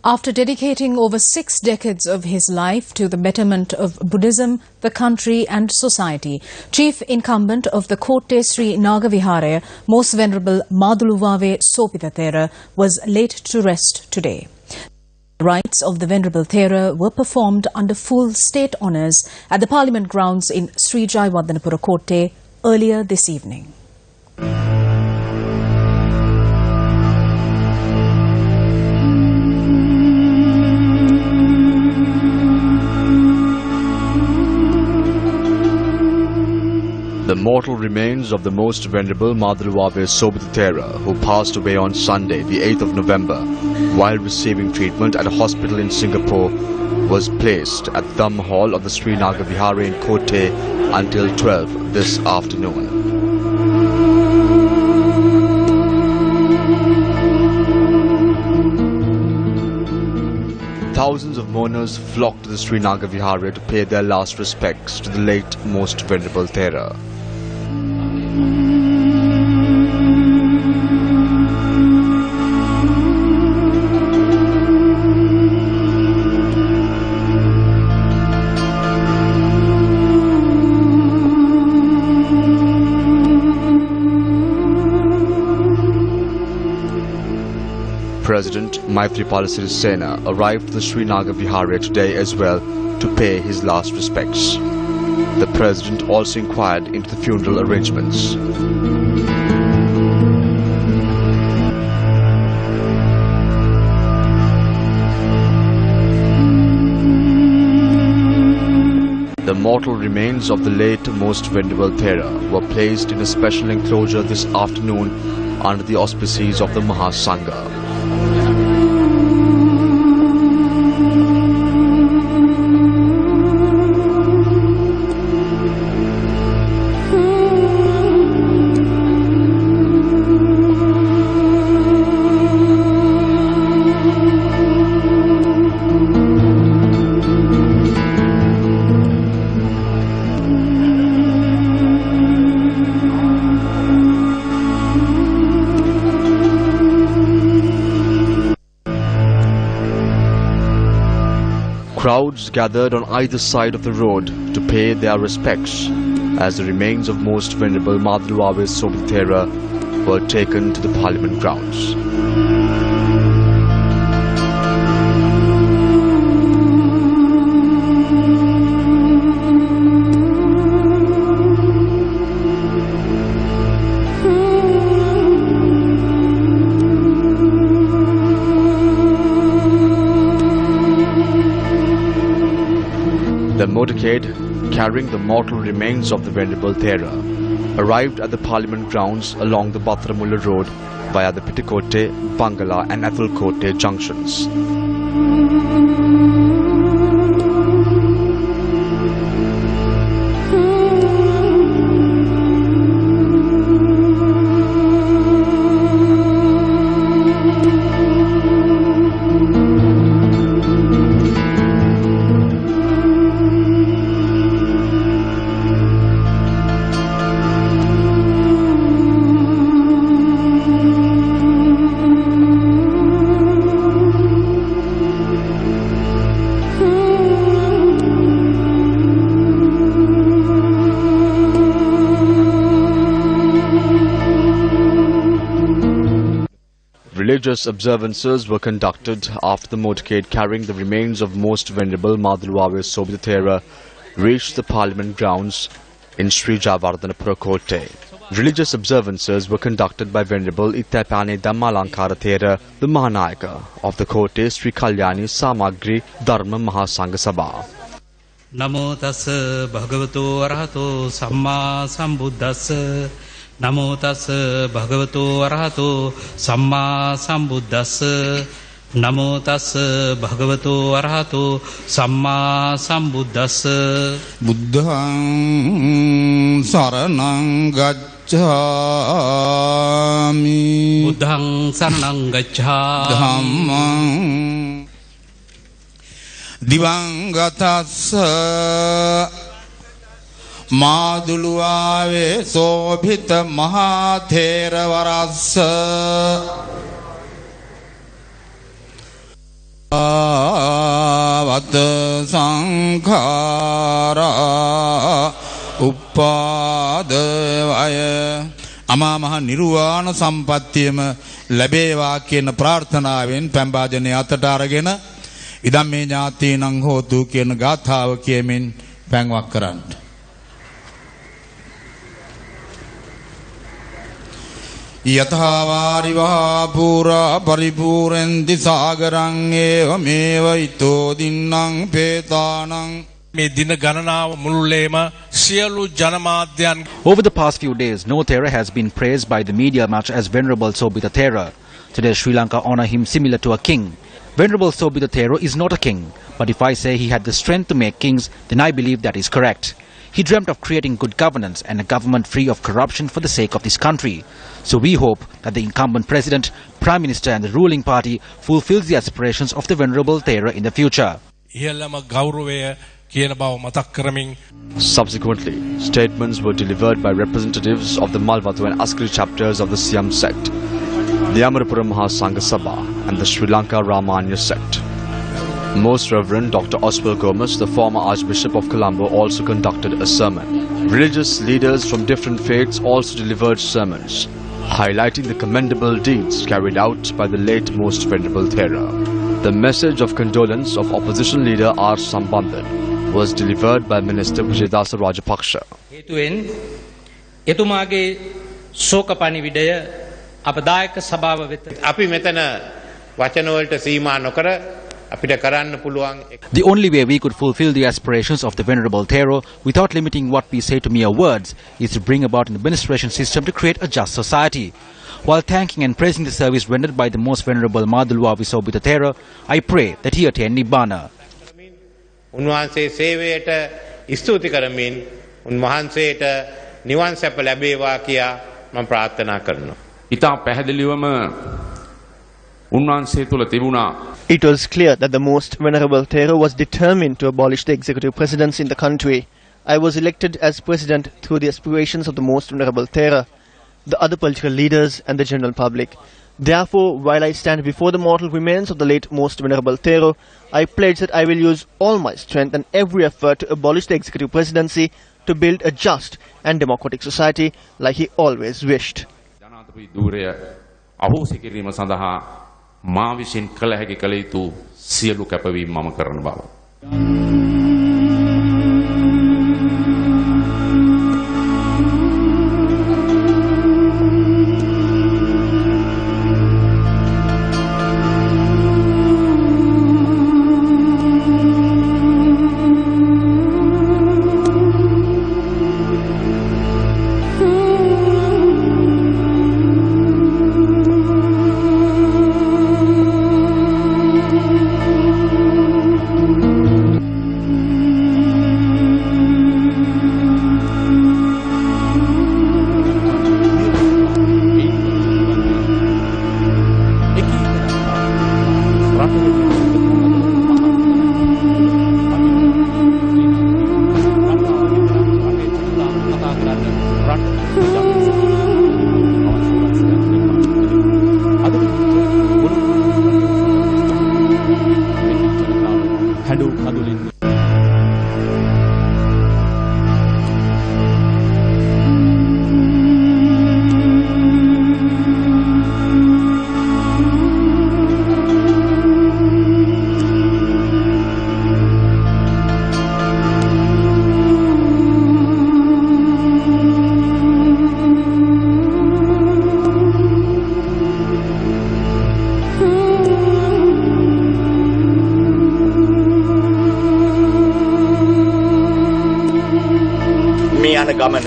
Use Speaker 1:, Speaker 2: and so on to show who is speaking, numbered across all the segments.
Speaker 1: After dedicating over 6 decades of his life to the betterment of Buddhism, the country and society, Chief Incumbent of the Kotte Sri Nagaviharaya, Most Venerable Maduluwawe Sobitha Thera, was laid to rest today. The rites of the Venerable Thera were performed under full state honours at the Parliament grounds in Sri Jayawardhanapura Kotte earlier this evening.
Speaker 2: The mortal remains of the Most Venerable Maduluwawe Sobitha Thera, who passed away on Sunday, the 8th of November, while receiving treatment at a hospital in Singapore, was placed at the Dham Hall of the Sri Nagaviharaya in Kotte until 12 this afternoon. Thousands of mourners flocked to the Sri Nagaviharaya to pay their last respects to the late Most Venerable Thera. President Maithripala Sirisena arrived to the Sri Nagaviharaya today as well to pay his last respects. The President also inquired into the funeral arrangements. The mortal remains of the late Most Venerable Thera were placed in a special enclosure this afternoon under the auspices of the Mahasangha. Crowds gathered on either side of the road to pay their respects as the remains of Most Venerable Maduluwawe Sobitha Thera were taken to the Parliament grounds. The motorcade carrying the mortal remains of the Venerable Thera arrived at the Parliament grounds along the Bathramulla Road via the Pitikote, Bangala and Athulkote junctions. Religious observances were conducted after the motorcade carrying the remains of Most Venerable Maduluwawe Sobitha Thera reached the Parliament grounds in Sri Jayawardhanapura Kotte. Religious observances were conducted by Venerable Ittapane Dhammalankara Thera, the Mahanayaka of the Kotte Sri Kalyani Samagri Dharma Mahasangha Sabha.
Speaker 3: Namo tassa bhagavato arahato samma sambuddhassa. Namo tassa bhagavato arahato samma sambuddhassa. Namo tassa bhagavato arahato samma sambuddhassa.
Speaker 4: Buddhaṃ saranam gacchāmi.
Speaker 3: Buddhaṃ saranam gacchāmi.
Speaker 4: Dhammaṃ divaṃ Maduluwawe Sobitha Thera වත සංඛාරා උපාදවය අමා මහ නිර්වාණ සම්පත්තියම ලැබේවා කියන ප්‍රාර්ථනාවෙන් පැම්බාජනය අතට අරගෙන ඉදම් මේ ඥාතීනං හෝතු කියන ගාථාව කියමින් පැන්වක් කරන්න. යථාවාරිවා පුරා පරිපූර්ණන්ති සාගරං ඒව මේව ඊතෝ දින්නම් පේතානං.
Speaker 5: Over the past few days, no Thera has been praised by the media much as Venerable Sobitha Thera. Today, Sri Lanka honor him similar to a king. Venerable Sobitha Thera is not a king, but if I say he had the strength to make kings, then I believe that is correct. He dreamt of creating good governance and a government free of corruption for the sake of this country. So we hope that the incumbent president, prime minister and the ruling party fulfills the aspirations of the Venerable Thera in the future.
Speaker 2: Subsequently, statements were delivered by representatives of the Malvatu and Askari chapters of the Siam sect, the Amarapura Mahasangha Sabha and the Sri Lanka Ramanya sect. Most Reverend Dr. Oswald Gomez, the former Archbishop of Colombo, also conducted a sermon. Religious leaders from different faiths also delivered sermons, highlighting the commendable deeds carried out by the late Most Venerable Thera. The message of condolence of opposition leader R. Sambandhan was delivered by Minister Vijayadasa Rajapaksha.
Speaker 5: The only way we could fulfill the aspirations of the Venerable Thera without limiting what we say to mere words is to bring about an administration system to create a just society. While thanking and praising the service rendered by the Most Venerable Maduluwawe Sobitha Thera, I pray that he attain Nibbana.
Speaker 6: උන්වහන්සේ සේවයට ස්තුති කරමින් උන්වහන්සේට නිවන් සැප ලැබේවා කියා මම ප්‍රාර්ථනා කරනවා.
Speaker 7: ඊට පැහැදිලිවම උන්වහන්සේ තුල තිබුණා.
Speaker 8: It was clear that the Most Venerable Thera was determined to abolish the executive presidency in the country. I was elected as president through the aspirations of the Most Venerable Thera, the other political leaders and the general public. Therefore, while I stand before the mortal remains of the late Most Venerable Thera, I pledge that I will use all my strength and every effort to abolish the executive presidency to build a just and democratic society like he always wished.
Speaker 7: ජනාධිපති ධූරය අහෝසි කිරීම සඳහා මා විසින් කළ හැකි කළ යුතු සියලු කැපවීම් මම කරන බව.
Speaker 9: ගමන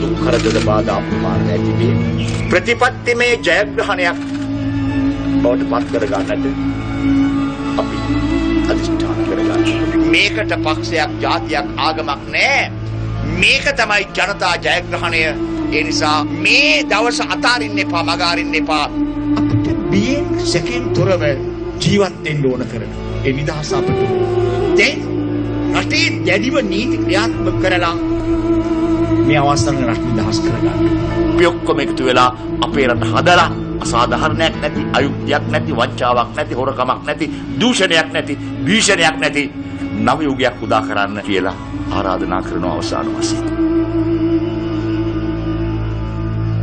Speaker 9: දුක්ඛරද බාධා අපමාන ඇතිවේ ප්‍රතිපත්තිමේ ජයග්‍රහණයක් බවට පත් කර ගන්නට අපි අධිෂ්ඨාන කරගන්න. මේකට පක්ෂයක් ජාතියක් ආගමක් නැහැ. මේක තමයි ජනතා ජයග්‍රහණය. ඒ නිසා මේ දවස අතාරින්න එපා, මගහරින්න එපා. අපිට බියෙන් සැකෙන් තොරව ජීවත් වෙන්න ඕන කරන ඒ නිදහස අපිට දැන් රටේ දැඩිව නීති ක්‍රියාත්මක කරලා මේ අවස්ථාවේ රට නිදහස් කරගන්න. අපි ඔක්කොම එකතු වෙලා අපේ රට හදලා අසාධාරණයක් නැති, අයුක්තියක් නැති, වංචාවක් නැති, හොරකමක් නැති, දූෂණයක් නැති, භීෂණයක් නැති නව යුගයක් උදා කරන්න කියලා ආරාධනා කරන අවසාන වශයෙන්